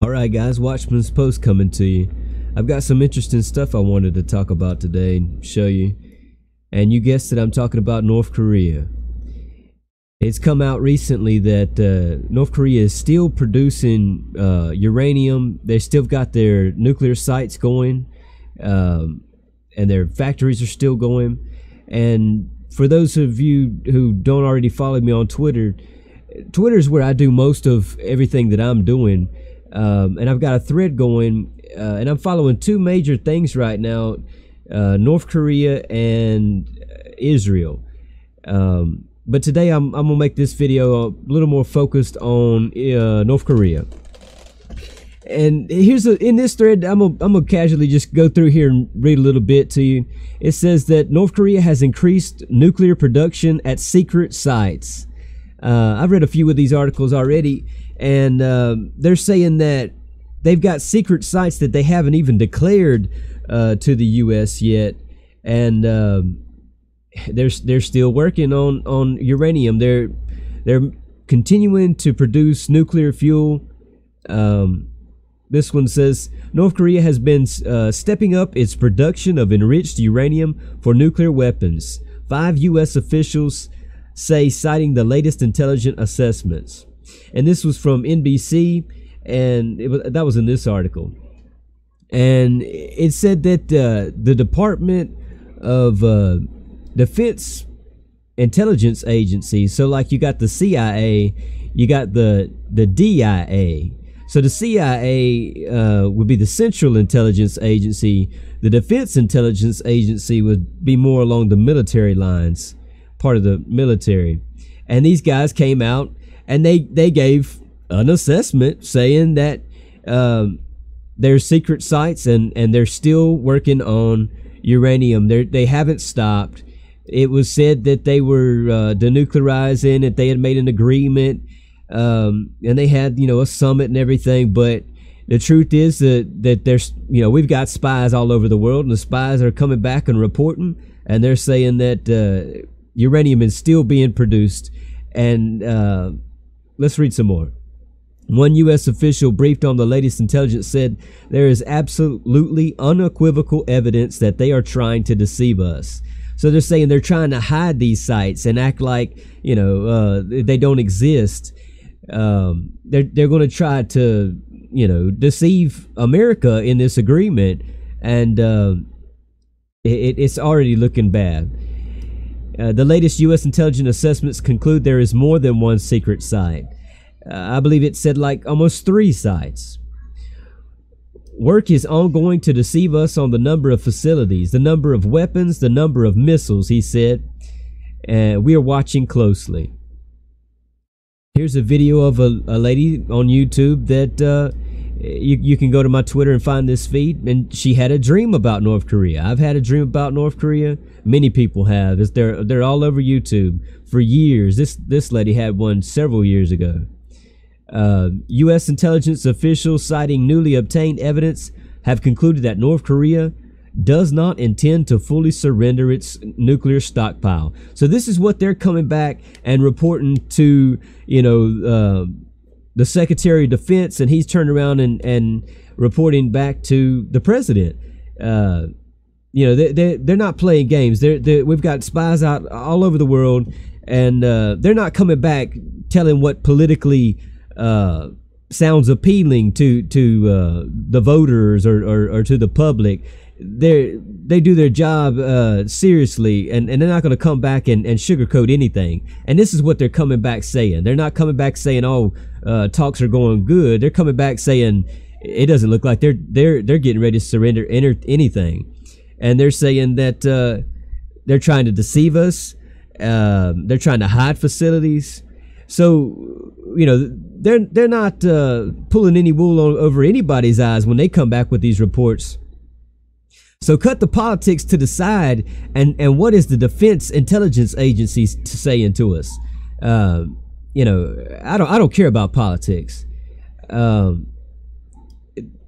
Alright guys, Watchman's Post coming to you. I've got some interesting stuff I wanted to talk about today and show you. And you guessed it, I'm talking about North Korea. It's come out recently that North Korea is still producing uranium. They still got their nuclear sites going, and their factories are still going. And for those of you who don't already follow me on Twitter, Twitter is where I do most of everything that I'm doing. And I've got a thread going, and I'm following two major things right now, North Korea and Israel. But today I'm gonna make this video a little more focused on North Korea. And here's in this thread, I'm gonna casually just go through here and read a little bit to you. It says that North Korea has increased nuclear production at secret sites. I've read a few of these articles already, and they're saying that they've got secret sites that they haven't even declared to the U.S. yet, and they're still working on uranium. They're continuing to produce nuclear fuel. This one says North Korea has been stepping up its production of enriched uranium for nuclear weapons. 5 U.S. officials say, citing the latest intelligence assessments. And this was from NBC, and that was in this article. And it said that the Department of Defense Intelligence Agency, so like you got the CIA, you got the DIA. So the CIA would be the Central Intelligence Agency. The Defense Intelligence Agency would be more along the military lines, part of the military. And these guys came out and they gave an assessment saying that there's secret sites and they're still working on uranium. They haven't stopped. It was said that they were denuclearizing, that they had made an agreement, and they had, you know, a summit and everything. But the truth is that there's, you know, we've got spies all over the world, and the spies are coming back and reporting, and they're saying that uranium is still being produced. And let's read some more. One U.S. official briefed on the latest intelligence said there is absolutely unequivocal evidence that they are trying to deceive us. So they're saying they're trying to hide these sites and act like, you know, they don't exist. They're going to try to, you know, deceive America in this agreement, and it's already looking bad. The latest U.S. intelligence assessments conclude there is more than one secret site. I believe it said like almost 3 sites. Work is ongoing to deceive us on the number of facilities, the number of weapons, the number of missiles, he said. We are watching closely. Here's a video of a lady on YouTube that you can go to my Twitter and find this feed, and she had a dream about North Korea. I've had a dream about North Korea. Many people have. They're all over YouTube for years. This lady had one several years ago. U.S. intelligence officials citing newly obtained evidence have concluded that North Korea does not intend to fully surrender its nuclear stockpile. So this is what they're coming back and reporting to, you know, the Secretary of Defense, and he's turned around and reporting back to the president. You know, they're not playing games. We've got spies out all over the world, and they're not coming back telling what politically sounds appealing to the voters or to the public. They do their job seriously, and they're not going to come back and sugarcoat anything. And this is what they're coming back saying. They're not coming back saying, "Oh, talks are going good." They're coming back saying it doesn't look like they're getting ready to surrender anything. And they're saying that they're trying to deceive us. They're trying to hide facilities. So, you know, they're not pulling any wool over anybody's eyes when they come back with these reports. So cut the politics to the side, and what is the Defense Intelligence Agency saying to us? You know, I don't care about politics.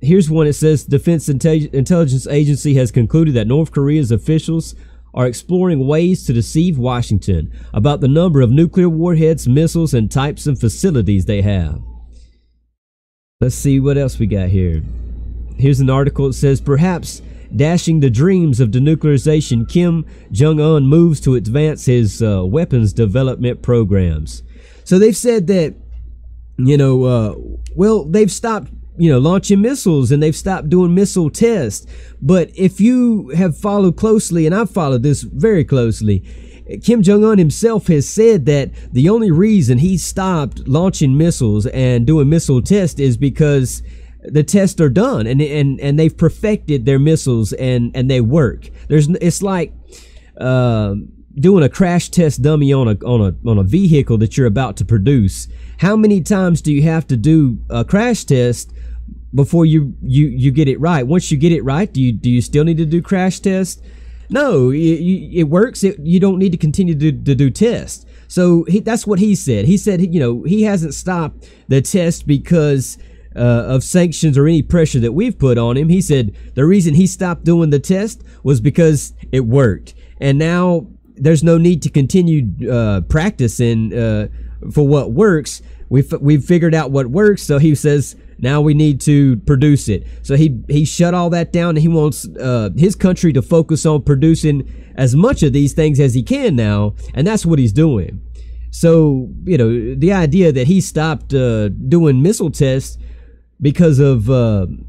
Here's one. It says Defense Intelligence Agency has concluded that North Korea's officials are exploring ways to deceive Washington about the number of nuclear warheads, missiles, and types of facilities they have. Let's see what else we got here. Here's an article. It says, perhaps dashing the dreams of denuclearization, Kim Jong-un moves to advance his weapons development programs. So they've said that, well, they've stopped, launching missiles, and they've stopped doing missile tests. But if you have followed closely, and I've followed this very closely, Kim Jong-un himself has said that the only reason he stopped launching missiles and doing missile tests is because the tests are done, and they've perfected their missiles, and they work. It's like doing a crash test dummy on a vehicle that you're about to produce. How many times do you have to do a crash test before you get it right? Once you get it right, do you still need to do crash tests? No, it works. You don't need to continue to do tests. So that's what he said. He said, he hasn't stopped the test because of sanctions or any pressure that we've put on him. He said the reason he stopped doing the test was because it worked, and now there's no need to continue practicing for what works. We've figured out what works, so he says now we need to produce it. So he shut all that down, and he wants his country to focus on producing as much of these things as he can now, and that's what he's doing. So the idea that he stopped doing missile tests because of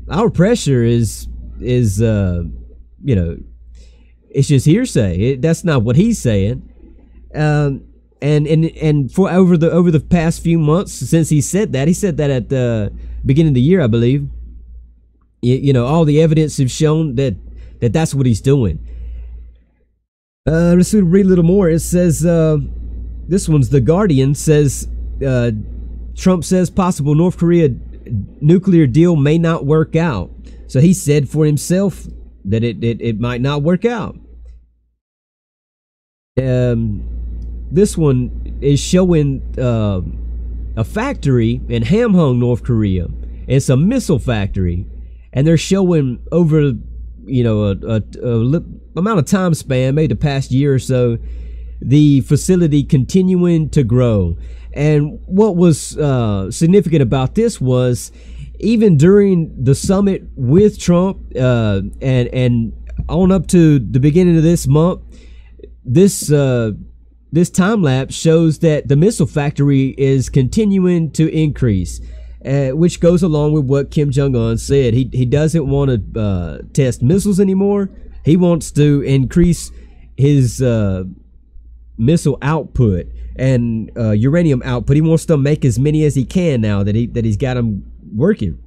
our pressure is it's just hearsay. That's not what he's saying. And for over the past few months since he said that at the beginning of the year, I believe, all the evidence have shown that that's what he's doing. Let's read a little more. It says, this one's The Guardian, says, Trump says possible North Korea nuclear deal may not work out. So he said for himself that it might not work out. This one is showing a factory in Hamhung, North Korea. It's a missile factory, and they're showing over a amount of time span, maybe the past year or so, the facility continuing to grow. And what was significant about this was, even during the summit with Trump and on up to the beginning of this month, this time lapse shows that the missile factory is continuing to increase, which goes along with what Kim Jong-un said. He doesn't want to test missiles anymore. He wants to increase his missile output and uranium output. He wants to make as many as he can now that he's got them working.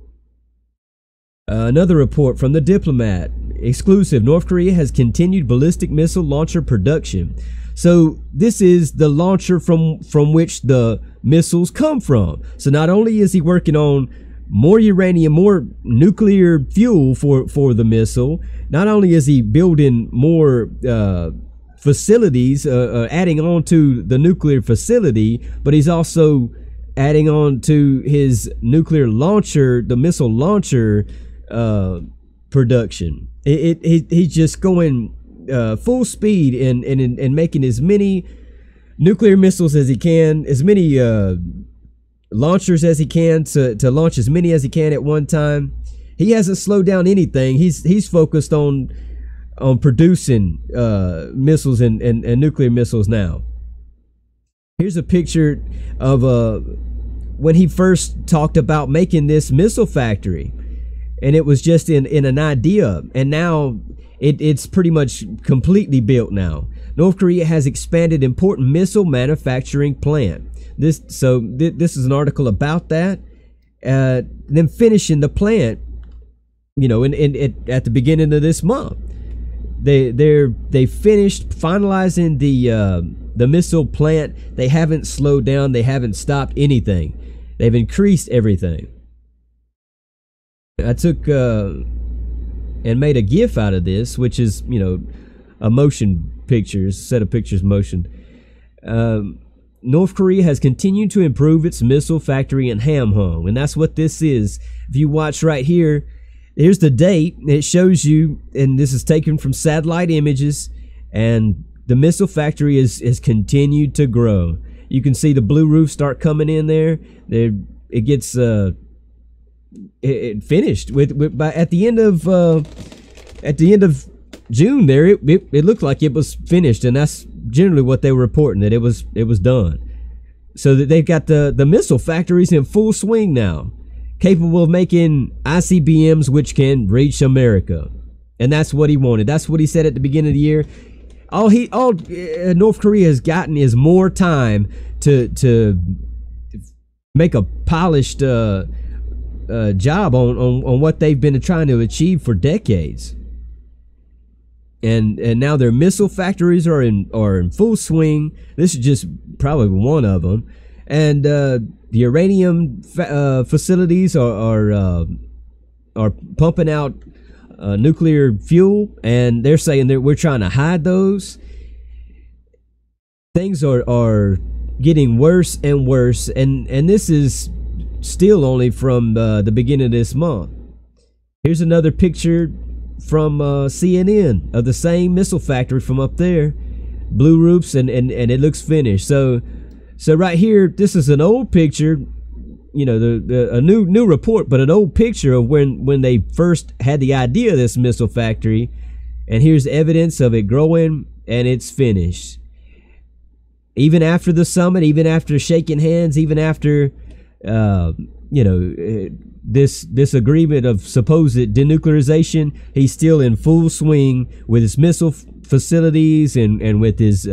Another report from The Diplomat, exclusive: North Korea has continued ballistic missile launcher production. So this is the launcher from which the missiles come from. So not only is he working on more uranium, more nuclear fuel for the missile, not only is he building more facilities, adding on to the nuclear facility, but he's also adding on to his nuclear launcher, the missile launcher production. He's just going full speed in making as many nuclear missiles as he can, as many launchers as he can, to launch as many as he can at one time. He hasn't slowed down anything. He's focused on producing missiles and nuclear missiles now. Here's a picture of when he first talked about making this missile factory, and it was just in an idea, and now it's pretty much completely built now. North Korea has expanded important missile manufacturing plant. This is an article about that. Then finishing the plant, at the beginning of this month. They finished finalizing the missile plant. They haven't slowed down. They haven't stopped anything. They've increased everything. I took and made a GIF out of this, which is a motion pictures, set of pictures motion. North Korea has continued to improve its missile factory in Hamhung, and that's what this is. If you watch right here, here's the date. It shows you, and this is taken from satellite images, and the missile factory has continued to grow. You can see the blue roof start coming in there. It gets it finished at the end of June. There, it looked like it was finished, and that's generally what they were reporting, that it was done. So that they've got the missile factories in full swing now, capable of making ICBMs which can reach America, and that's what he wanted. That's what he said at the beginning of the year. All North Korea has gotten is more time to make a polished job on what they've been trying to achieve for decades. And now their missile factories are in full swing. This is just probably one of them. And the uranium facilities are pumping out nuclear fuel, and they're saying that we're trying to hide those. Things are getting worse and worse, and this is still only from the beginning of this month. Here's another picture from CNN of the same missile factory from up there, blue roofs, and it looks finished. So right here, this is an old picture, you know, a new report, but an old picture of when they first had the idea of this missile factory, and here's evidence of it growing, and it's finished. Even after the summit, even after shaking hands, even after you know, this agreement of supposed denuclearization, he's still in full swing with his missile facilities and with his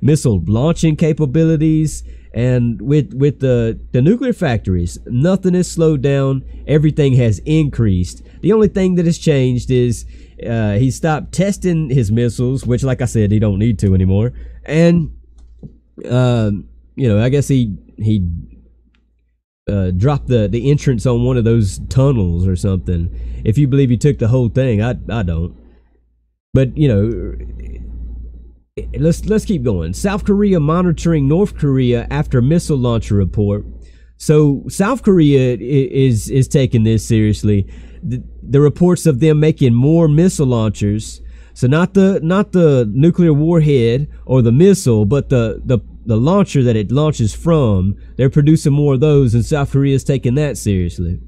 missile launching capabilities, and with the nuclear factories. Nothing has slowed down. Everything has increased. The only thing that has changed is he stopped testing his missiles, which, like I said, he don't need to anymore. And you know, I guess he dropped the entrance on one of those tunnels or something. If you believe he took the whole thing, I don't. But you know, let's keep going. South Korea monitoring North Korea after missile launcher report. So South Korea is taking this seriously. The reports of them making more missile launchers. So not the nuclear warhead or the missile, but the launcher that it launches from. They're producing more of those, and South Korea is taking that seriously.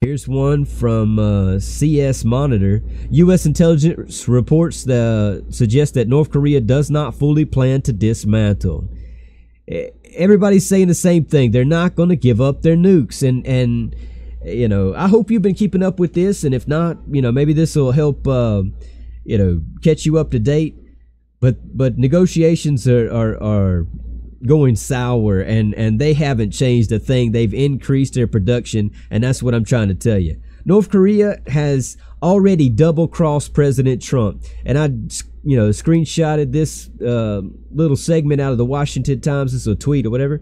Here's one from CS Monitor. U.S. intelligence reports suggest that North Korea does not fully plan to dismantle. Everybody's saying the same thing. They're not going to give up their nukes, and you know, I hope you've been keeping up with this, and if not, you know, maybe this will help you know, catch you up to date. But negotiations are going sour, and they haven't changed a thing. They've increased their production, and that's what I'm trying to tell you. North Korea has already double-crossed President Trump, and I, you know, screenshotted this little segment out of the Washington Times. It's a tweet or whatever.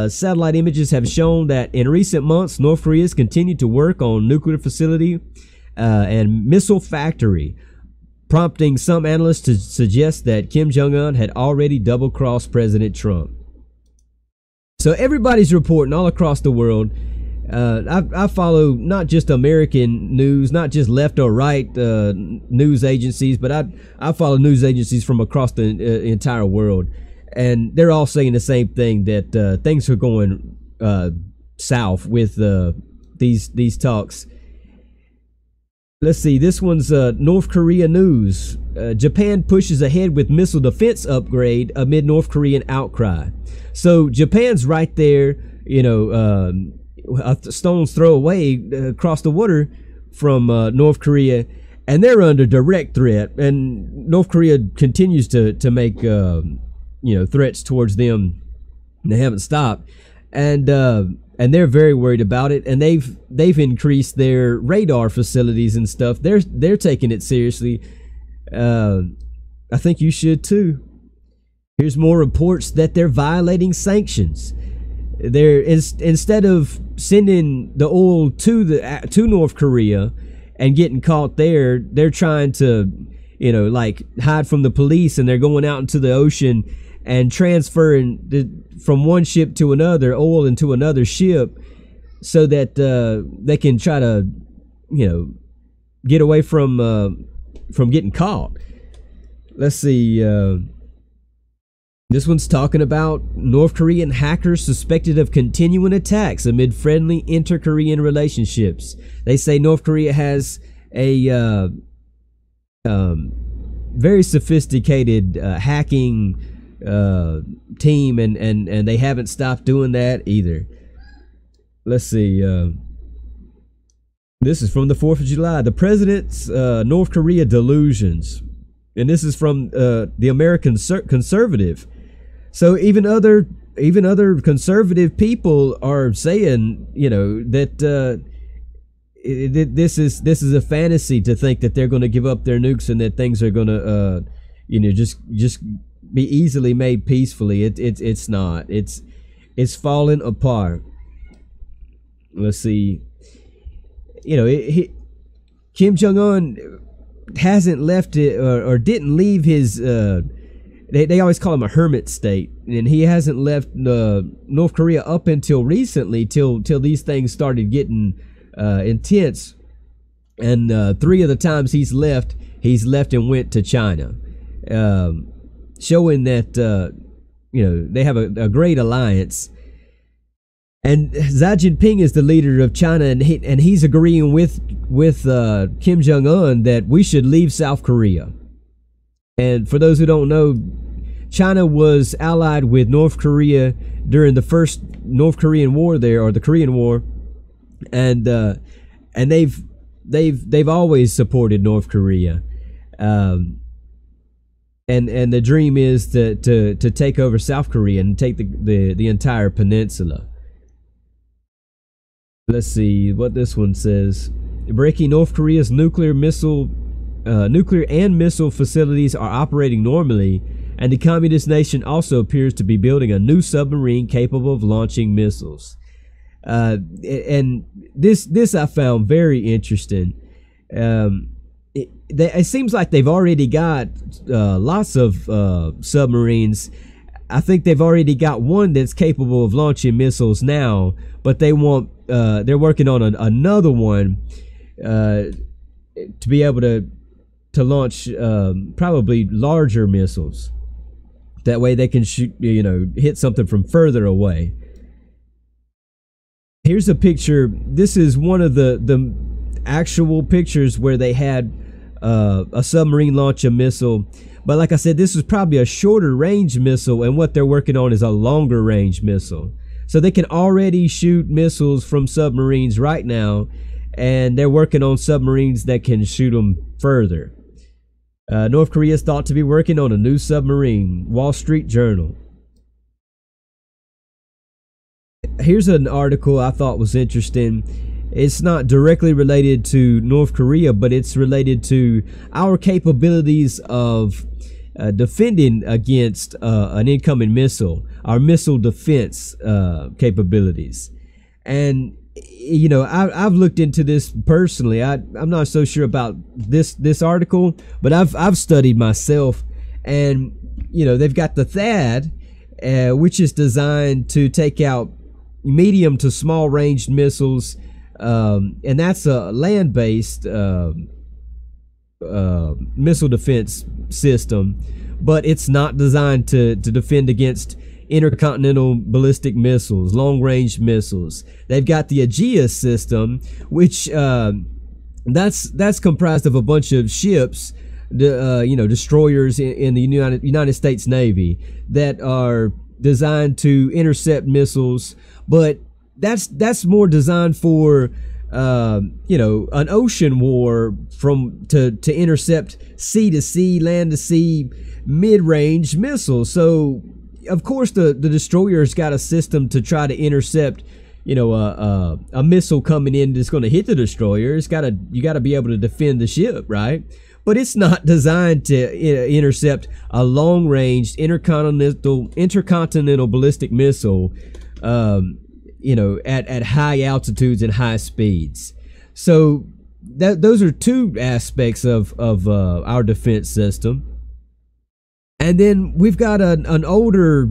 Satellite images have shown that in recent months, North Korea has continued to work on nuclear facility and missile factory, prompting some analysts to suggest that Kim Jong-un had already double-crossed President Trump. So everybody's reporting all across the world. I follow not just American news, not just left or right news agencies, but I follow news agencies from across the entire world. And they're all saying the same thing, that things are going south with these talks. Let's see, this one's North Korea news. Japan pushes ahead with missile defense upgrade amid North Korean outcry. So Japan's right there, you know, a stone's throw away across the water from North Korea, and they're under direct threat. And North Korea continues to make you know, threats towards them. They haven't stopped, and they're very worried about it. And they've increased their radar facilities and stuff. They're taking it seriously. I think you should too. Here's more reports that they're violating sanctions. They're instead of sending the oil to North Korea and getting caught there, they're trying to, you know, like hide from the police, and they're going out into the ocean and transferring from one ship to another, oil into another ship, so that they can try to, you know, get away from getting caught. Let's see. This one's talking about North Korean hackers suspected of continuing attacks amid friendly inter-Korean relationships. They say North Korea has a very sophisticated hacking team, and they haven't stopped doing that either. Let's see. This is from the 4th of July. The president's North Korea delusions. And this is from the American Conservative. So even other conservative people are saying, you know, that this is a fantasy to think that they're going to give up their nukes and that things are going to you know, just be easily made peacefully. It's not. It's falling apart. Let's see. You know, Kim Jong-un hasn't left it or didn't leave his they always call him a hermit state, and he hasn't left North Korea up until recently, till these things started getting intense. And 3 of the times he's left and went to China, showing that you know, they have a great alliance. And Xi Jinping is the leader of China, and he's agreeing with Kim Jong-un that we should leave South Korea. And for those who don't know, China was allied with North Korea during the first North Korean War there, or the Korean War, and they've always supported North Korea, and the dream is to take over South Korea and take the entire peninsula. Let's see what this one says. Breaking: North Korea's nuclear and missile facilities are operating normally, and the communist nation also appears to be building a new submarine capable of launching missiles. And this I found very interesting. It seems like they've already got lots of submarines. I think they've already got one that's capable of launching missiles now, but they're working on another one to be able to launch probably larger missiles. That way they can shoot, you know, hit something from further away. Here's a picture. This is one of the actual pictures where they had a submarine launch a missile. But like I said, this is probably a shorter range missile, and what they're working on is a longer range missile. So they can already shoot missiles from submarines right now, and they're working on submarines that can shoot them further. North Korea is thought to be working on a new submarine. Wall Street Journal. Here's an article I thought was interesting. It's not directly related to North Korea, but it's related to our capabilities of defending against an incoming missile, our missile defense capabilities. And you know, I've looked into this personally. I'm not so sure about this article, but I've studied myself, and you know, they've got the THAAD, which is designed to take out medium to small ranged missiles, and that's a land-based missile defense system, but it's not designed to defend against intercontinental ballistic missiles, long-range missiles. They've got the Aegis system, which that's comprised of a bunch of ships, you know, destroyers in the United States Navy that are designed to intercept missiles, but that's more designed for you know, an ocean war to intercept sea to sea, land to sea, mid-range missiles. So of course the destroyer's got a system to try to intercept, you know, a missile coming in that's going to hit the destroyer. You got to be able to defend the ship, right? But it's not designed to intercept a long-range intercontinental ballistic missile, you know, at high altitudes and high speeds. So those are two aspects of our defense system. And then we've got an older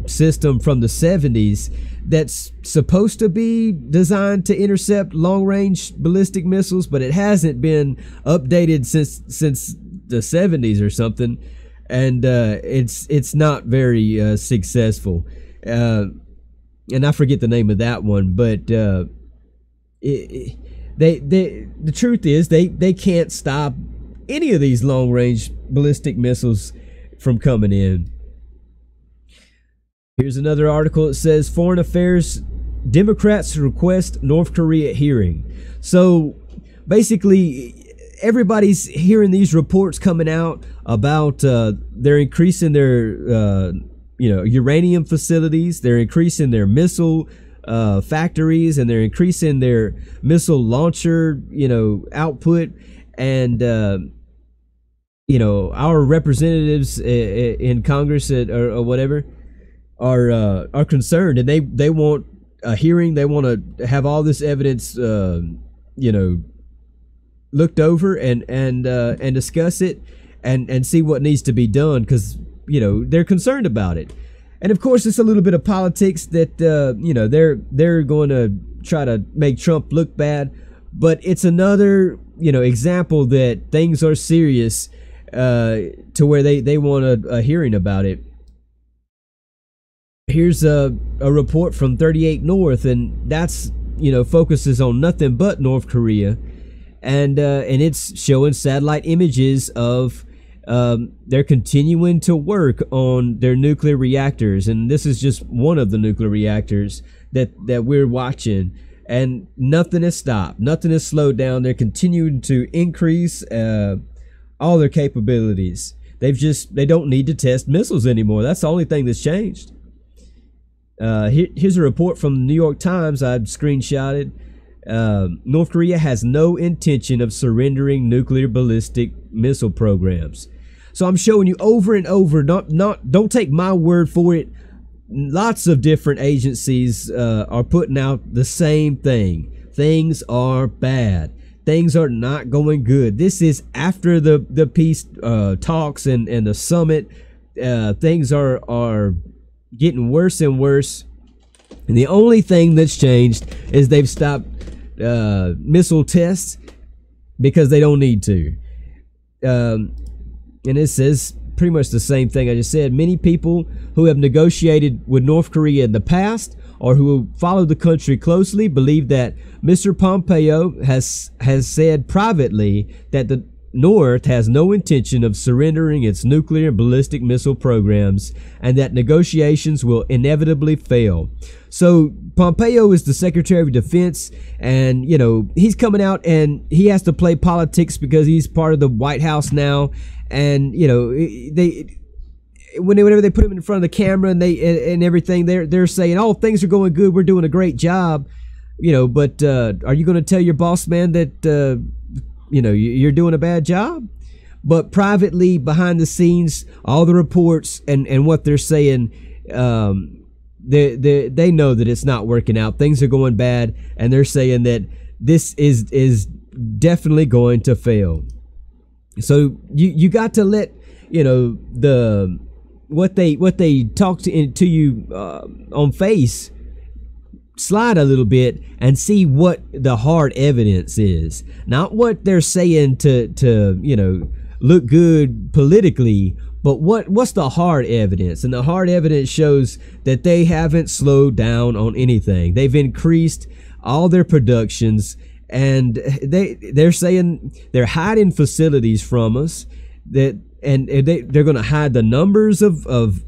system from the 70s that's supposed to be designed to intercept long-range ballistic missiles, but it hasn't been updated since the 70s or something. and it's not very successful. And I forget the name of that one, but the truth is they can't stop any of these long range ballistic missiles from coming in. Here's another article. It says Foreign Affairs Democrats request North Korea hearing. So basically, everybody's hearing these reports coming out about they're increasing their uranium facilities, they're increasing their missile factories, and they're increasing their missile launcher output. And our representatives in Congress or whatever are concerned, and they want a hearing. They want to have all this evidence looked over and discuss it and see what needs to be done, because they're concerned about it. And of course, it's a little bit of politics that they're going to try to make Trump look bad, but it's another example that things are serious to where they want a hearing about it. Here's a report from 38 North, and that's focuses on nothing but North Korea, and it's showing satellite images of they're continuing to work on their nuclear reactors, and this is just one of the nuclear reactors that we're watching, and nothing has stopped, nothing has slowed down. They're continuing to increase all their capabilities. They don't need to test missiles anymore. That's the only thing that's changed. Here's a report from the New York Times I screenshotted. North Korea has no intention of surrendering nuclear ballistic missile programs. So I'm showing you over and over, don't take my word for it. Lots of different agencies are putting out the same thing. Things are bad. Things are not going good. This is after the peace talks and the summit. Things are getting worse and worse. And the only thing that's changed is they've stopped missile tests because they don't need to. And it says pretty much the same thing I just said. Many people who have negotiated with North Korea in the past or who follow the country closely believe that Mr. Pompeo has said privately that the North has no intention of surrendering its nuclear and ballistic missile programs, and that negotiations will inevitably fail. So Pompeo is the Secretary of Defense, and he's coming out and he has to play politics because he's part of the White House now. And whenever they put him in front of the camera and everything, they're saying, "Oh, things are going good. We're doing a great job." But are you going to tell your boss man that you're doing a bad job? But privately, behind the scenes, all the reports and what they're saying, they know that it's not working out. Things are going bad, and they're saying that this is definitely going to fail. So you got to let what they talk to you on face slide a little bit and see what the hard evidence is, not what they're saying to look good politically, but what's the hard evidence. And the hard evidence shows that they haven't slowed down on anything. They've increased all their productions, and they're saying they're hiding facilities from us, that and they're going to hide the numbers of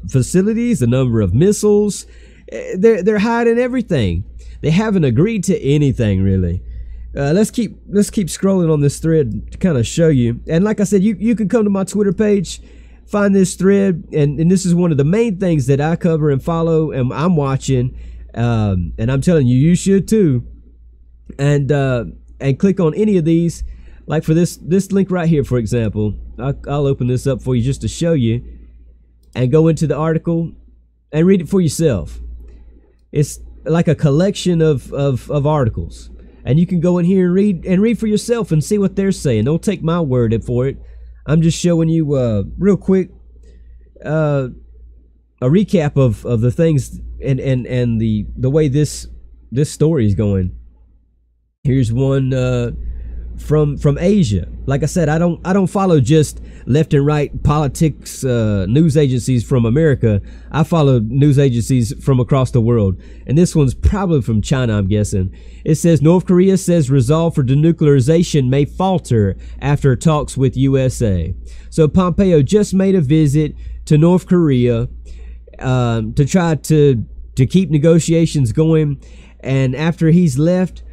facilities, the number of missiles. They're hiding everything. They haven't agreed to anything, really. Let's keep scrolling on this thread to kind of show you. And like I said, you can come to my Twitter page, find this thread, and this is one of the main things that I cover and follow, and I'm watching, and I'm telling you, you should too. And click on any of these. Like for this link right here, for example, I'll open this up for you just to show you, and go into the article and read it for yourself. It's like a collection of articles, and you can go in here and read for yourself and see what they're saying. Don't take my word for it. I'm just showing you real quick a recap of the things and the way this story is going. Here's one from Asia. Like I said, I don't follow just left and right politics news agencies from America. I follow news agencies from across the world, and this one's probably from China, I'm guessing. It says North Korea says resolve for denuclearization may falter after talks with USA. So Pompeo just made a visit to North Korea to try to keep negotiations going, and after he's left,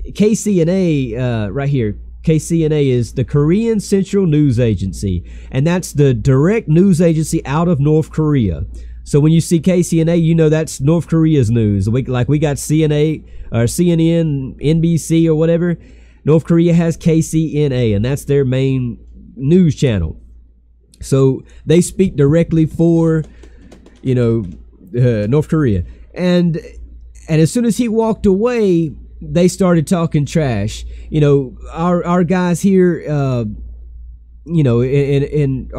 KCNA right here. KCNA is the Korean Central News Agency, and that's the direct news agency out of North Korea. So when you see KCNA, you know that's North Korea's news. We got CNA or CNN, NBC or whatever. North Korea has KCNA, and that's their main news channel. So they speak directly for, North Korea. And as soon as he walked away, they started talking trash. Our guys here, are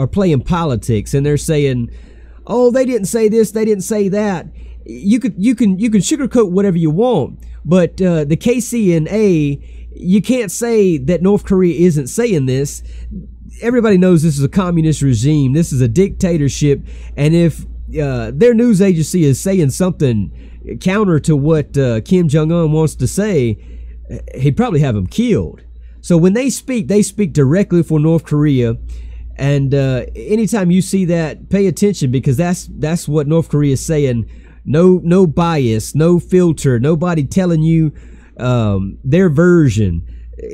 playing politics, and they're saying, "Oh, they didn't say this, they didn't say that." You can sugarcoat whatever you want, but the KCNA, you can't say that North Korea isn't saying this. Everybody knows this is a communist regime. This is a dictatorship, and if their news agency is saying something counter to what Kim Jong-un wants to say, he'd probably have him killed. So when they speak directly for North Korea. And anytime you see that, pay attention, because that's what North Korea is saying. No bias, no filter, nobody telling you their version.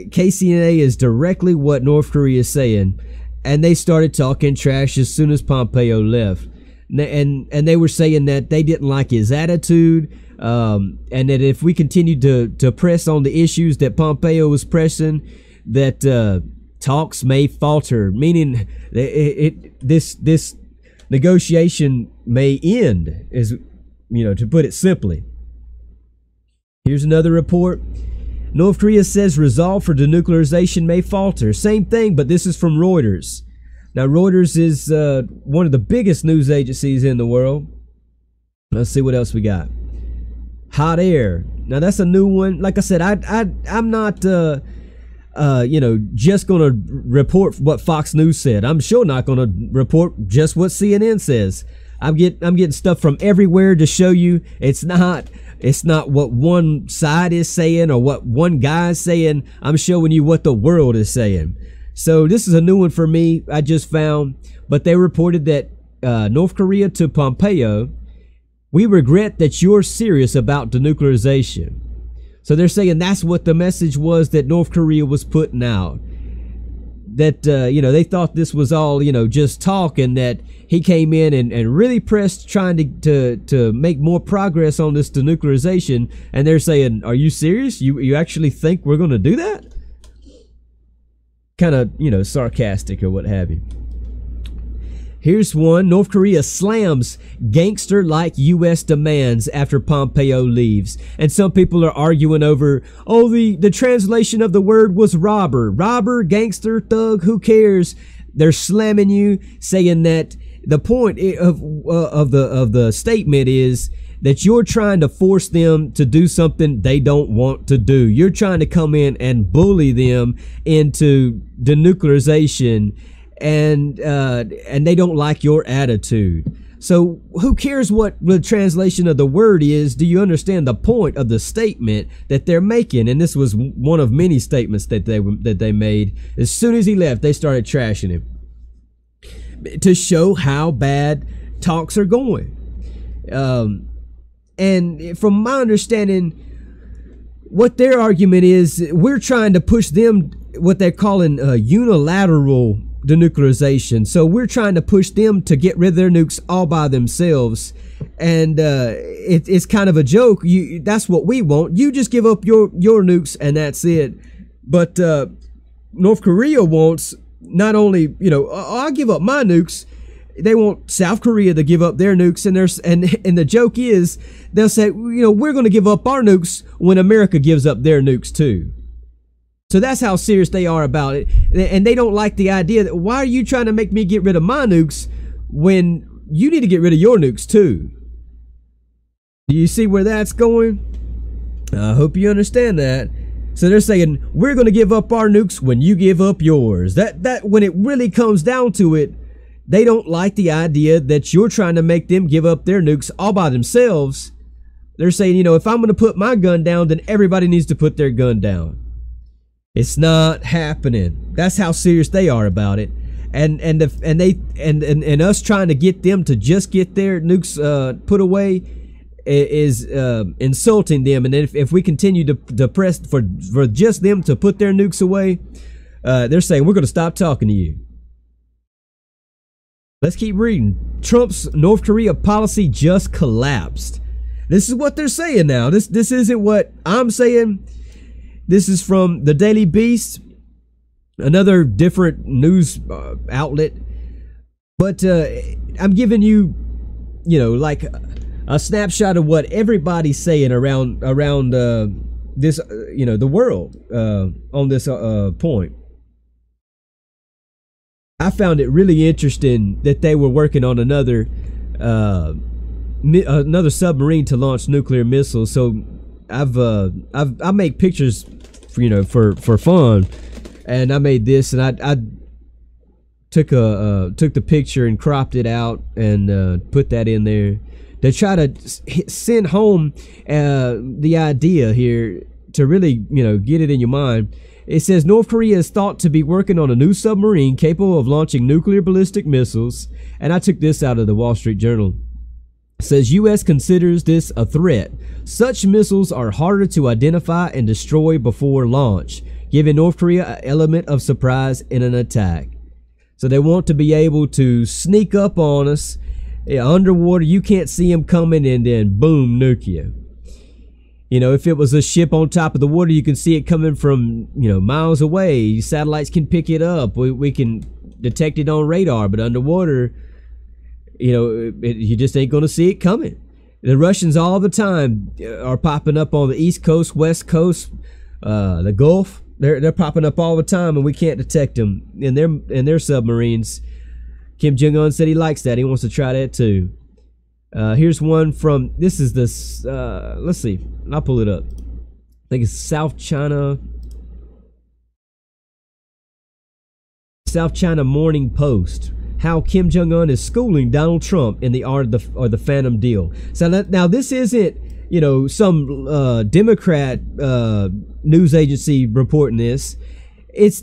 KCNA is directly what North Korea is saying, and they started talking trash as soon as Pompeo left. And they were saying that they didn't like his attitude, and that if we continued to press on the issues that Pompeo was pressing, that talks may falter, meaning this negotiation may end, to put it simply. Here's another report. North Korea says resolve for denuclearization may falter. Same thing, but this is from Reuters. Now, Reuters is one of the biggest news agencies in the world. Let's see what else we got. Hot Air. Now, that's a new one. Like I said, I'm not just gonna report what Fox News said. I'm sure not gonna report just what CNN says. I'm getting stuff from everywhere to show you it's not what one side is saying or what one guy is saying. I'm showing you what the world is saying. So this is a new one for me, I just found. But they reported that North Korea to Pompeo, we regret that you're serious about denuclearization. So they're saying that's what the message was that North Korea was putting out. That, they thought this was all, just talk, and that he came in and really pressed trying to make more progress on this denuclearization. And they're saying, are you serious? You actually think we're going to do that? Kind of, sarcastic or what have you. Here's one. North Korea slams gangster-like U.S. demands after Pompeo leaves. And some people are arguing over, the translation of the word was robber. Robber, gangster, thug, who cares? They're slamming you, saying that the point of the statement is that you're trying to force them to do something they don't want to do. You're trying to come in and bully them into denuclearization, and they don't like your attitude. So who cares what the translation of the word is? Do you understand the point of the statement that they're making? And this was one of many statements that they made. As soon as he left, they started trashing him to show how bad talks are going. And from my understanding, what their argument is, we're trying to push them what they're calling unilateral denuclearization. So we're trying to push them to get rid of their nukes all by themselves. And it's kind of a joke. That's what we want. You just give up your nukes and that's it. But North Korea wants not only, I'll give up my nukes. They want South Korea to give up their nukes, and the joke is they'll say, we're going to give up our nukes when America gives up their nukes too. So that's how serious they are about it, and they don't like the idea that why are you trying to make me get rid of my nukes when you need to get rid of your nukes too? Do you see where that's going? I hope you understand that. So they're saying, we're going to give up our nukes when you give up yours. That when it really comes down to it, they don't like the idea that you're trying to make them give up their nukes all by themselves. They're saying, you know, if I'm going to put my gun down, then everybody needs to put their gun down. It's not happening. That's how serious they are about it. And us trying to get them to just get their nukes put away is insulting them. And if we continue to press for just them to put their nukes away, they're saying we're going to stop talking to you. Let's keep reading. Trump's North Korea policy just collapsed. This is what they're saying now. This isn't what I'm saying. This is from the Daily Beast, another different news outlet. But I'm giving you, you know, like a snapshot of what everybody's saying around this, you know, the world on this point. I found it really interesting that they were working on another submarine to launch nuclear missiles. So I make pictures, for, you know, for fun, and I made this, and I took the picture and cropped it out and put that in there to try to send home the idea here to really, you know, get it in your mind. It says North Korea is thought to be working on a new submarine capable of launching nuclear ballistic missiles. And I took this out of the Wall Street Journal. It says U.S. considers this a threat. Such missiles are harder to identify and destroy before launch, giving North Korea an element of surprise in an attack. So they want to be able to sneak up on us underwater. You can't see them coming, and then boom, nuke you. You know, if it was a ship on top of the water, you can see it coming from, you know, miles away. Satellites can pick it up. We can detect it on radar, but underwater, you know, you just ain't going to see it coming. The Russians all the time are popping up on the East Coast, West Coast, the Gulf. They're popping up all the time, and we can't detect them in their submarines. Kim Jong-un said he likes that. He wants to try that too. Here's one from, this is this, let's see, I'll pull it up. I think it's South China Morning Post. How Kim Jong-un is schooling Donald Trump in the art of the Phantom Deal. So now this isn't, you know, some Democrat news agency reporting this. It's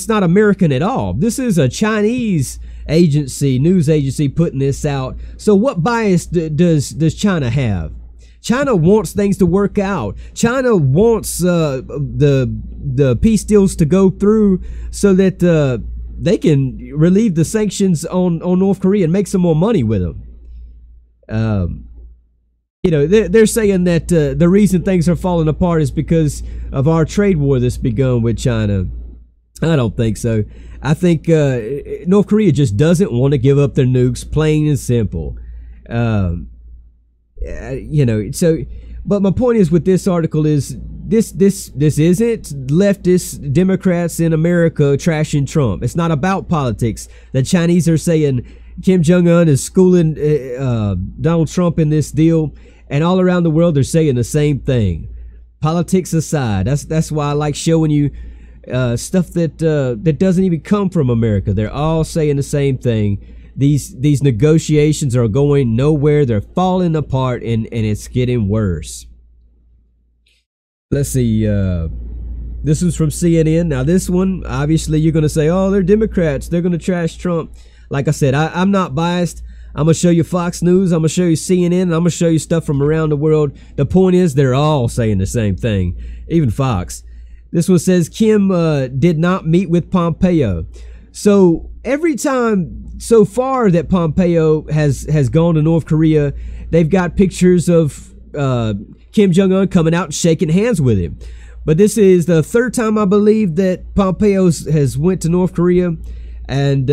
not American at all. This is a Chinese news agency putting this out. So what bias does China have? China wants things to work out. China wants the peace deals to go through so that they can relieve the sanctions on North Korea and make some more money with them. You know, they're saying that the reason things are falling apart is because of our trade war that's begun with China. I don't think so. I think North Korea just doesn't want to give up their nukes, plain and simple. You know, so, but my point is with this article is this isn't leftist Democrats in America trashing Trump. It's not about politics. The Chinese are saying Kim Jong-un is schooling Donald Trump in this deal, and all around the world they're saying the same thing. Politics aside, that's why I like showing you stuff that doesn't even come from America. They're all saying the same thing. These negotiations are going nowhere. They're falling apart, and it's getting worse. Let's see. This is from CNN. Now this one, obviously you're going to say, oh, they're Democrats. They're going to trash Trump. Like I said, I'm not biased. I'm going to show you Fox News. I'm going to show you CNN. And I'm going to show you stuff from around the world. The point is they're all saying the same thing. Even Fox. This one says Kim did not meet with Pompeo. So every time so far that Pompeo has gone to North Korea, they've got pictures of Kim Jong-un coming out and shaking hands with him. But this is the third time, I believe, that Pompeo has went to North Korea, and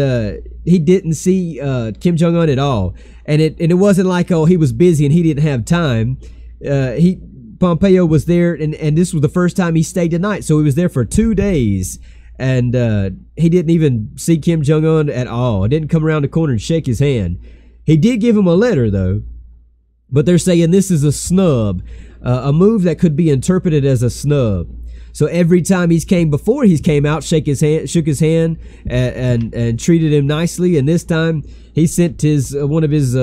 he didn't see Kim Jong-un at all. And it wasn't like, oh, he was busy and he didn't have time. Pompeo was there, and this was the first time he stayed the night. So he was there for 2 days, and he didn't even see Kim Jong-un at all. He didn't come around the corner and shake his hand. He did give him a letter, though. But they're saying this is a snub, a move that could be interpreted as a snub. So every time he's came before, he's came out, shook his hand, and treated him nicely. And this time, he sent his one of his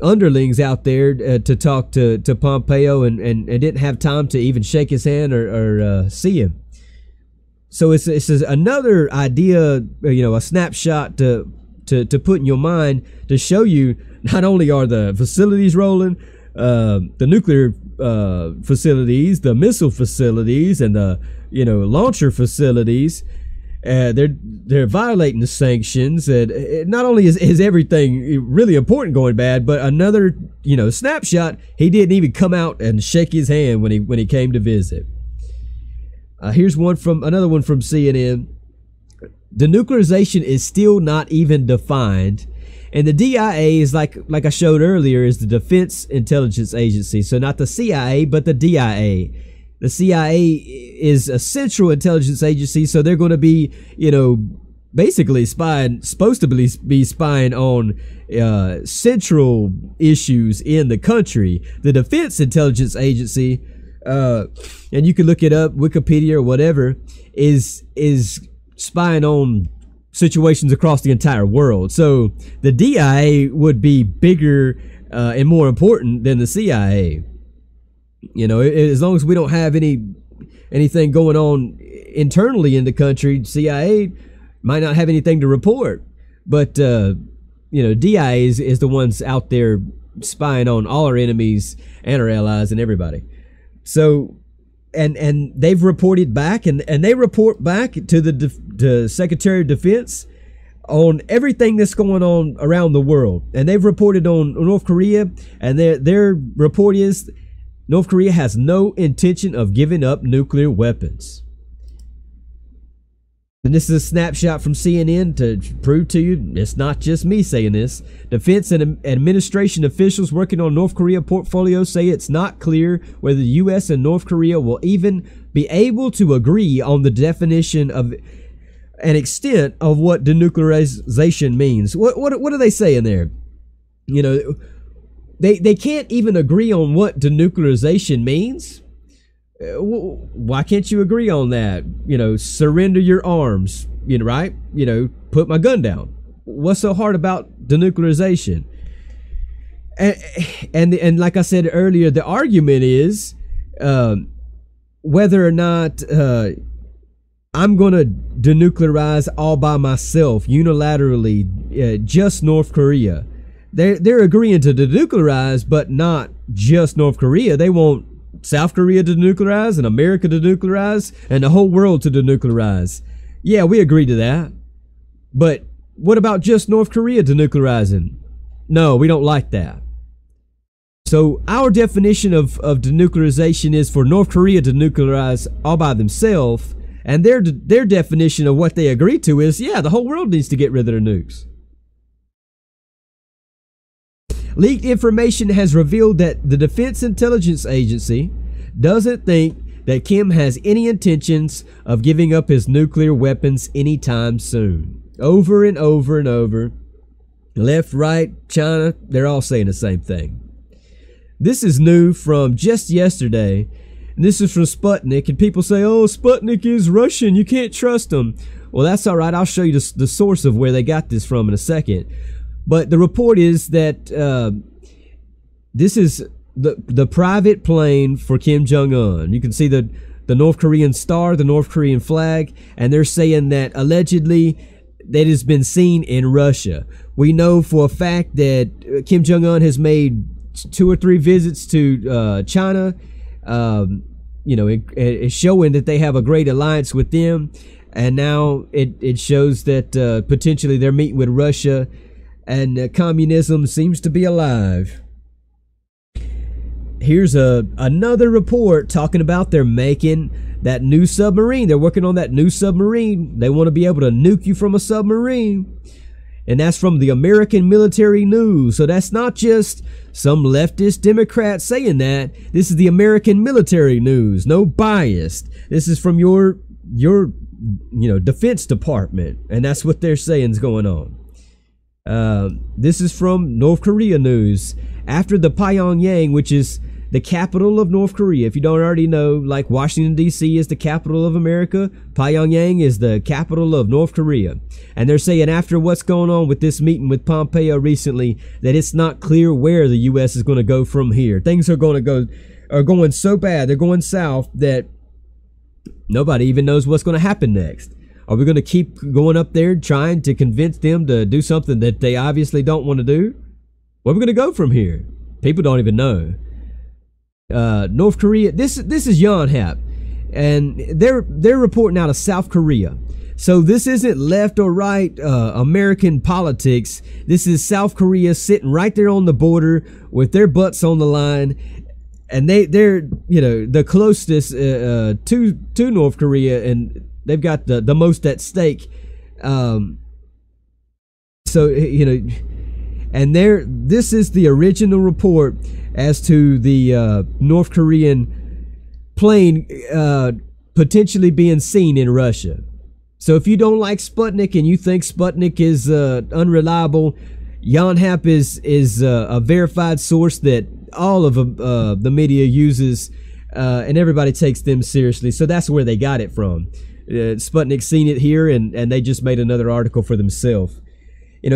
underlings out there to talk to Pompeo, and didn't have time to even shake his hand or see him. So it's another idea, a snapshot to put in your mind to show you not only are the facilities rolling, the nuclear facilities, the missile facilities, and the launcher facilities. They're violating the sanctions, and not only is everything really important going bad, but another snapshot, he didn't even come out and shake his hand when he came to visit. Here's another one from CNN. Denuclearization is still not even defined, and the DIA is like I showed earlier, is the Defense Intelligence Agency. So not the CIA, but the DIA. The CIA is a central intelligence agency, so they're going to be, basically supposed to be spying on central issues in the country. The Defense Intelligence Agency, and you can look it up, Wikipedia or whatever, is spying on situations across the entire world. So the DIA would be bigger and more important than the CIA. As long as we don't have anything going on internally in the country, CIA might not have anything to report. But DIA is the ones out there spying on all our enemies and our allies and everybody. So, and they've reported back, and they report back to the Secretary of Defense on everything that's going on around the world. And they've reported on North Korea, and their report is North Korea has no intention of giving up nuclear weapons. And this is a snapshot from CNN to prove to you it's not just me saying this. Defense and administration officials working on North Korea portfolio say it's not clear whether the U.S. and North Korea will even be able to agree on the definition of an extent of what denuclearization means. What are they saying there? They can't even agree on what denuclearization means. Why can't you agree on that? Surrender your arms, right? Put my gun down. What's so hard about denuclearization? And like I said earlier, the argument is whether or not I'm going to denuclearize all by myself, unilaterally, just North Korea. They're agreeing to denuclearize, but not just North Korea. They want South Korea to denuclearize, and America to denuclearize, and the whole world to denuclearize. Yeah, we agree to that. But what about just North Korea denuclearizing? No, we don't like that. So our definition of denuclearization is for North Korea to denuclearize all by themselves, and their definition of what they agree to is, yeah, the whole world needs to get rid of their nukes. Leaked information has revealed that the Defense Intelligence Agency doesn't think that Kim has any intentions of giving up his nuclear weapons anytime soon. Over and over and over. Left, right, China, they're all saying the same thing. This is new from just yesterday. And this is from Sputnik, and people say, oh, Sputnik is Russian, you can't trust them. Well, that's all right. I'll show you the source of where they got this from in a second. But the report is that this is the private plane for Kim Jong-un. You can see the North Korean star, the North Korean flag, and they're saying that allegedly that has been seen in Russia. We know for a fact that Kim Jong-un has made 2 or 3 visits to China. It's showing that they have a great alliance with them, and now it shows that potentially they're meeting with Russia. And communism seems to be alive. Here's another report talking about they're making that new submarine. They're working on that new submarine. They want to be able to nuke you from a submarine. And that's from the American Military News. So that's not just some leftist Democrat saying that. This is the American Military News. No bias. This is from your Defense Department. And that's what they're saying is going on. This is from North Korea News. After the Pyongyang, which is the capital of North Korea. If you don't already know, like Washington, D.C. is the capital of America, Pyongyang is the capital of North Korea. And they're saying after what's going on with this meeting with Pompeo recently, that it's not clear where the U.S. is going to go from here. Things are going so bad, they're going south, that nobody even knows what's going to happen next. Are we going to keep going up there trying to convince them to do something that they obviously don't want to do? Where are we going to go from here? People don't even know. North Korea, this is Yonhap, and they're reporting out of South Korea. So this isn't left or right American politics. This is South Korea sitting right there on the border with their butts on the line, and they're the closest to North Korea, and they've got the most at stake. And this is the original report as to the North Korean plane potentially being seen in Russia. So if you don't like Sputnik and you think Sputnik is unreliable, Yonhap is a verified source that all of the media uses, and everybody takes them seriously. So that's where they got it from. Sputnik's seen it here, and they just made another article for themselves.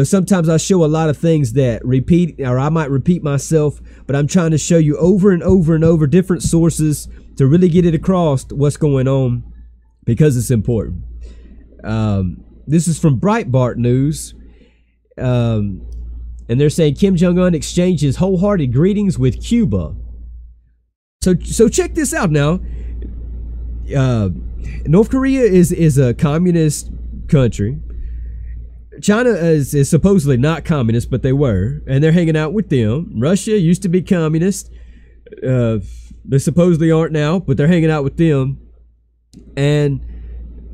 Sometimes I show a lot of things that repeat, or I might repeat myself, but I'm trying to show you over and over and over different sources to really get it across what's going on, because it's important. This is from Breitbart News, and they're saying Kim Jong-un exchanges wholehearted greetings with Cuba. So check this out now. North Korea is a communist country. China is supposedly not communist, but they were, and they're hanging out with them. Russia used to be communist. They supposedly aren't now, but they're hanging out with them. And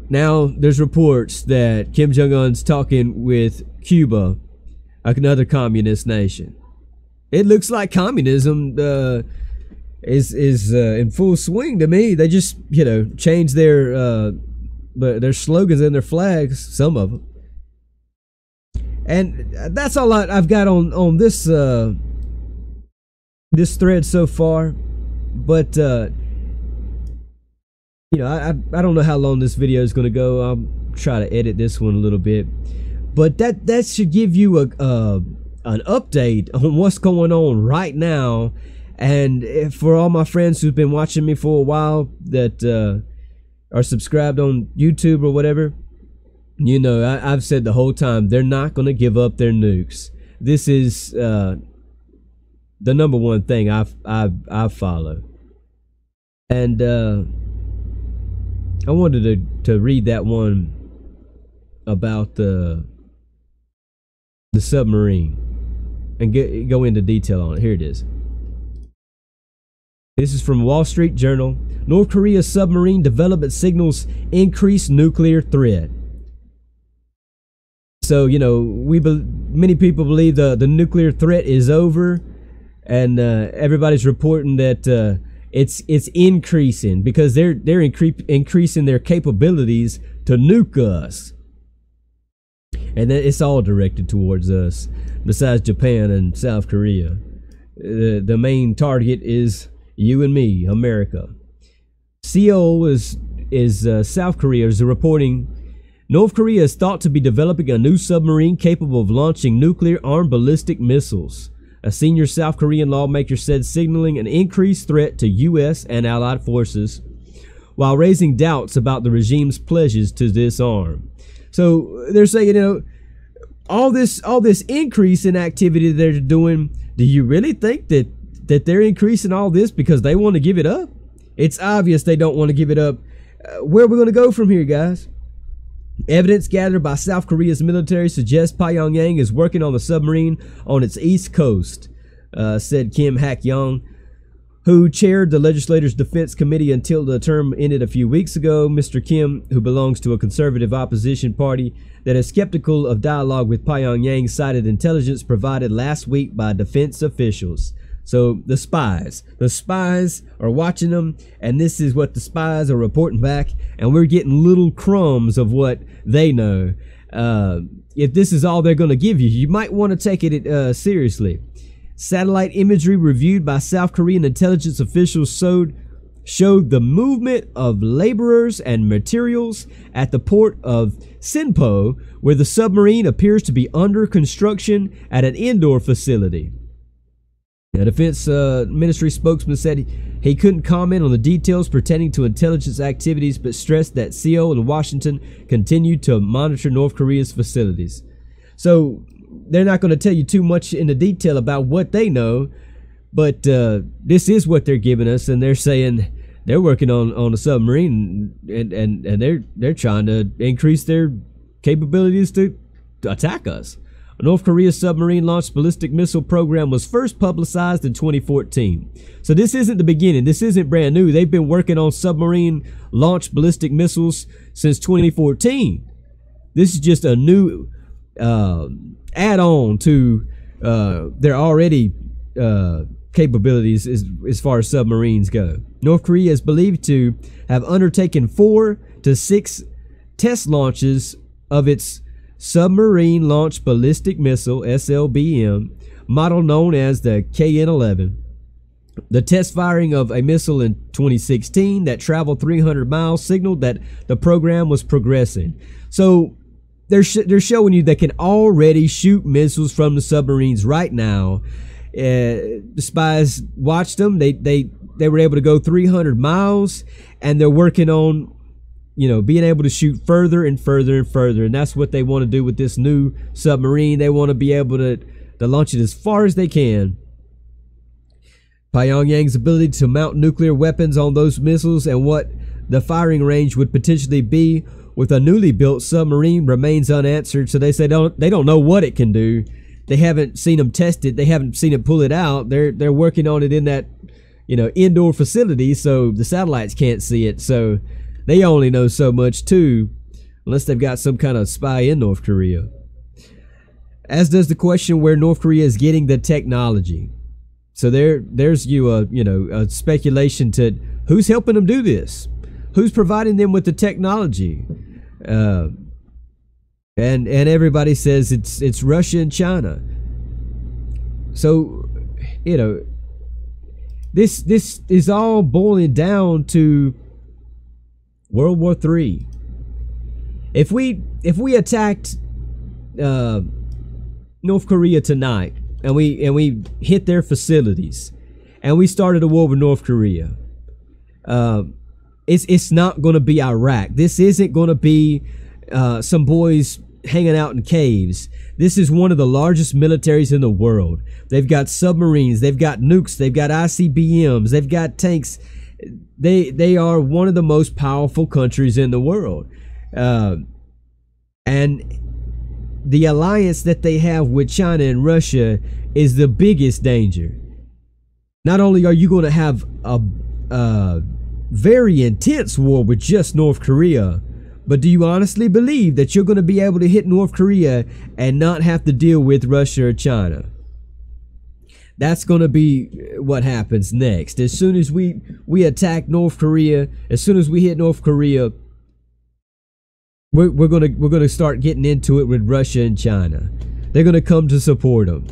now there's reports that Kim Jong-un's talking with Cuba, another communist nation. It looks like communism is in full swing to me. They just change their slogans and their flags, some of them. And that's all I've got on this this thread so far. But I don't know how long this video is going to go. I'll try to edit this one a little bit. But that should give you an update on what's going on right now. And for all my friends who've been watching me for a while that are subscribed on YouTube or whatever, I've said the whole time, they're not going to give up their nukes. This is the number one thing I follow. And I wanted to read that one about the submarine and go into detail on it. Here it is. This is from Wall Street Journal. North Korea's submarine development signals increased nuclear threat. So, many people believe the nuclear threat is over, and everybody's reporting that it's increasing because they're increasing their capabilities to nuke us. And it's all directed towards us, besides Japan and South Korea. The main target is you and me, America. Seoul is South Korea is reporting North Korea is thought to be developing a new submarine capable of launching nuclear-armed ballistic missiles. A senior South Korean lawmaker said, signaling an increased threat to U.S. and allied forces, while raising doubts about the regime's pledges to disarm. So they're saying, all this increase in activity they're doing, do you really think that they're increasing all this because they want to give it up? It's obvious they don't want to give it up. Where are we going to go from here, guys? Evidence gathered by South Korea's military suggests Pyongyang is working on the submarine on its east coast, said Kim Hak-yong, who chaired the legislature's defense committee until the term ended a few weeks ago. Mr. Kim, who belongs to a conservative opposition party that is skeptical of dialogue with Pyongyang, cited intelligence provided last week by defense officials. So the spies are watching them, and this is what the spies are reporting back, and we're getting little crumbs of what they know. If this is all they're going to give you, you might want to take it seriously. Satellite imagery reviewed by South Korean intelligence officials showed the movement of laborers and materials at the port of Sinpo, where the submarine appears to be under construction at an indoor facility. The Defense Ministry spokesman said he couldn't comment on the details pertaining to intelligence activities, but stressed that Seoul and Washington continue to monitor North Korea's facilities. So they're not going to tell you too much in the detail about what they know, but this is what they're giving us, and they're saying they're working on a submarine, and they're trying to increase their capabilities to attack us. North Korea's submarine-launched ballistic missile program was first publicized in 2014. So this isn't the beginning. This isn't brand new. They've been working on submarine-launched ballistic missiles since 2014. This is just a new add-on to their already capabilities as far as submarines go. North Korea is believed to have undertaken 4 to 6 test launches of its submarine launched ballistic missile SLBM model known as the KN-11. The test firing of a missile in 2016 that traveled 300 miles signaled that the program was progressing. So they're showing you they can already shoot missiles from the submarines right now. The spies watched them. They were able to go 300 miles, and they're working on, you know, being able to shoot further and further and further. And that's what they want to do with this new submarine. They want to be able to launch it as far as they can. Pyongyang's ability to mount nuclear weapons on those missiles and what the firing range would potentially be with a newly built submarine remains unanswered. So they say they don't know what it can do. They haven't seen them test it. They haven't seen it pull it out. They're working on it in that, you know, indoor facility, so the satellites can't see it. So they only know so much too, unless they've got some kind of spy in North Korea. As does the question where North Korea is getting the technology. So there's a speculation to who's helping them do this, who's providing them with the technology, and everybody says it's Russia and China. So, you know, this is all boiling down to World War III. If we attacked North Korea tonight and we hit their facilities and we started a war with North Korea, it's not going to be Iraq. This isn't going to be some boys hanging out in caves. This is one of the largest militaries in the world. They've got submarines, they've got nukes, they've got ICBMs, they've got tanks. They are one of the most powerful countries in the world. And the alliance that they have with China and Russia is the biggest danger. Not only are you going to have a very intense war with just North Korea, but do you honestly believe that you're going to be able to hit North Korea and not have to deal with Russia or China? That's going to be what happens next. As soon as we attack North Korea, as soon as we hit North Korea, we're going to start getting into it with Russia and China. They're going to come to support them.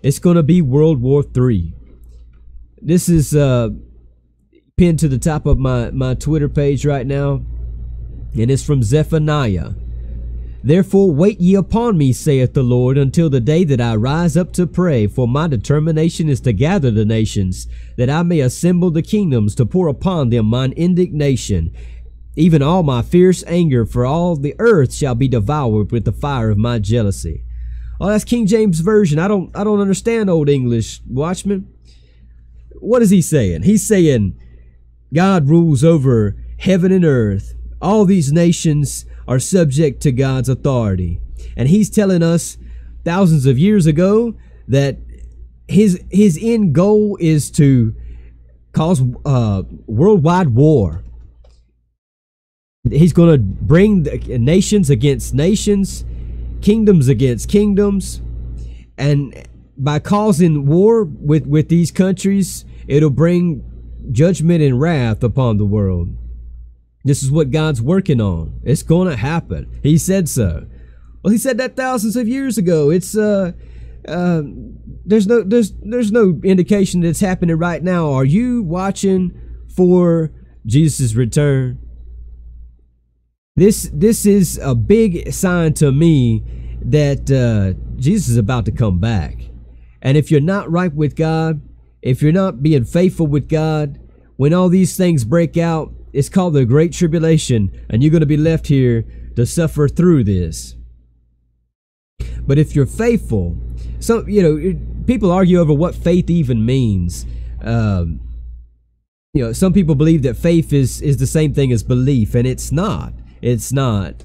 It's going to be World War III. This is pinned to the top of my Twitter page right now, and it's from Zephaniah. Therefore wait ye upon me, saith the Lord, until the day that I rise up to pray. For my determination is to gather the nations, that I may assemble the kingdoms, to pour upon them mine indignation, even all my fierce anger, for all the earth shall be devoured with the fire of my jealousy. Oh, that's King James Version. I don't understand Old English, Watchman. What is he saying? He's saying God rules over heaven and earth. All these nations are subject to God's authority. And he's telling us thousands of years ago that his end goal is to cause worldwide war. He's going to bring nations against nations, kingdoms against kingdoms, and by causing war with these countries, it'll bring judgment and wrath upon the world. This is what God's working on. It's going to happen. He said so. Well, he said that thousands of years ago. It's there's no indication that it's happening right now. Are you watching for Jesus' return? This is a big sign to me that Jesus is about to come back. And if you're not right with God, if you're not being faithful with God, when all these things break out, it's called the Great Tribulation, and you're going to be left here to suffer through this. But if you're faithful, people argue over what faith even means. Some people believe that faith is the same thing as belief, and it's not. It's not.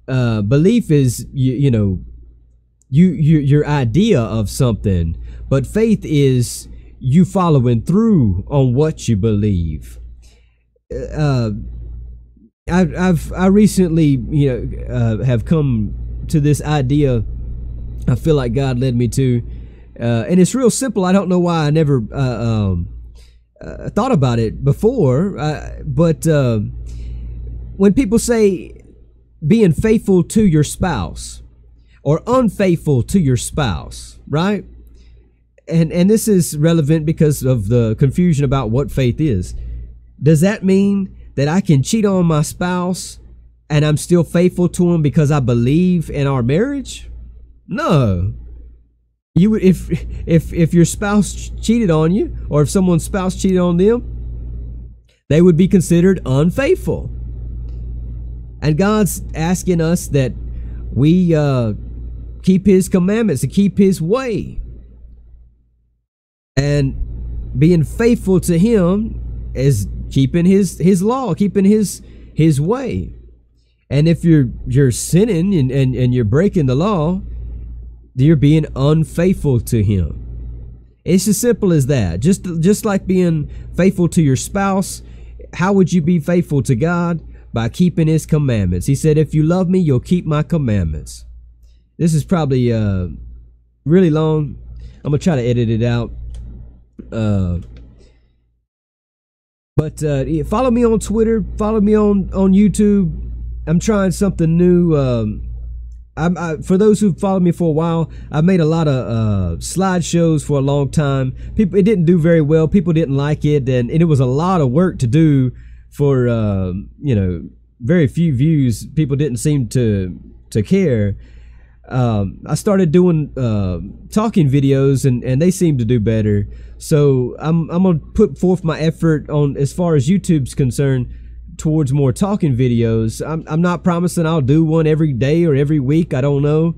Belief is your idea of something, but faith is you following through on what you believe. I recently have come to this idea. I feel like God led me to, and it's real simple. I don't know why I never thought about it before, but when people say being faithful to your spouse or unfaithful to your spouse, right? And this is relevant because of the confusion about what faith is. Does that mean that I can cheat on my spouse and I'm still faithful to him because I believe in our marriage? No. You would, if your spouse cheated on you, or if someone's spouse cheated on them, they would be considered unfaithful. And God's asking us that we keep His commandments and keep His way. And being faithful to Him is keeping His law, keeping His way. And if you're sinning and you're breaking the law, you're being unfaithful to Him. It's as simple as that. Just like being faithful to your spouse, how would you be faithful to God? By keeping His commandments. He said, if you love me, you'll keep my commandments. This is probably really long. I'm going to try to edit it out. But follow me on Twitter. Follow me on YouTube. I'm trying something new. For those who followed me for a while, I made a lot of slideshows for a long time. It didn't do very well. People didn't like it, and it was a lot of work to do for very few views. People didn't seem to care. I started doing talking videos, and they seem to do better. So I'm gonna put forth my effort on, as far as YouTube's concerned, towards more talking videos. I'm not promising I'll do one every day or every week. I don't know.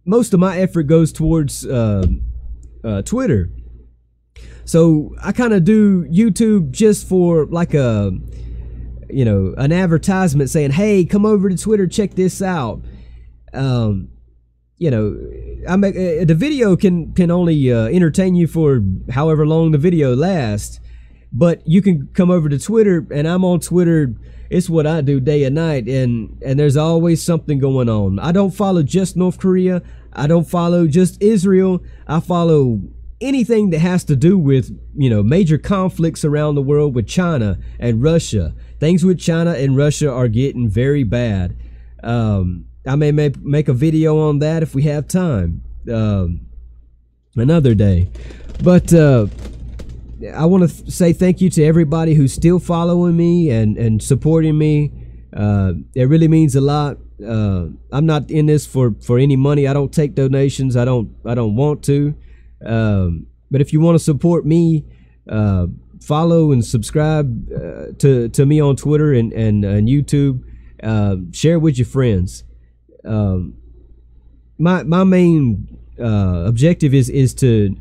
Most of my effort goes towards Twitter. So I kind of do YouTube just for like an advertisement saying, hey, come over to Twitter, check this out. The video can only entertain you for however long the video lasts. But you can come over to Twitter, and I'm on Twitter. It's what I do day and night, and there's always something going on. I don't follow just North Korea. I don't follow just Israel. I follow anything that has to do with, major conflicts around the world with China and Russia. Things with China and Russia are getting very bad. I may make a video on that if we have time another day. But I want to say thank you to everybody who's still following me and supporting me. It really means a lot. I'm not in this for any money. I don't take donations. I don't want to. But if you want to support me, follow and subscribe to me on Twitter and YouTube. Share with your friends. My main objective is to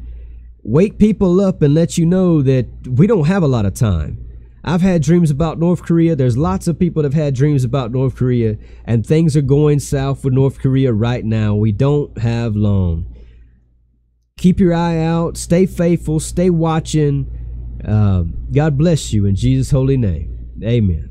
wake people up and let you know that we don't have a lot of time. I've had dreams about North Korea. There's lots of people that have had dreams about North Korea, and things are going south with North Korea right now. We don't have long. Keep your eye out. Stay faithful. Stay watching. God bless you in Jesus' holy name. Amen.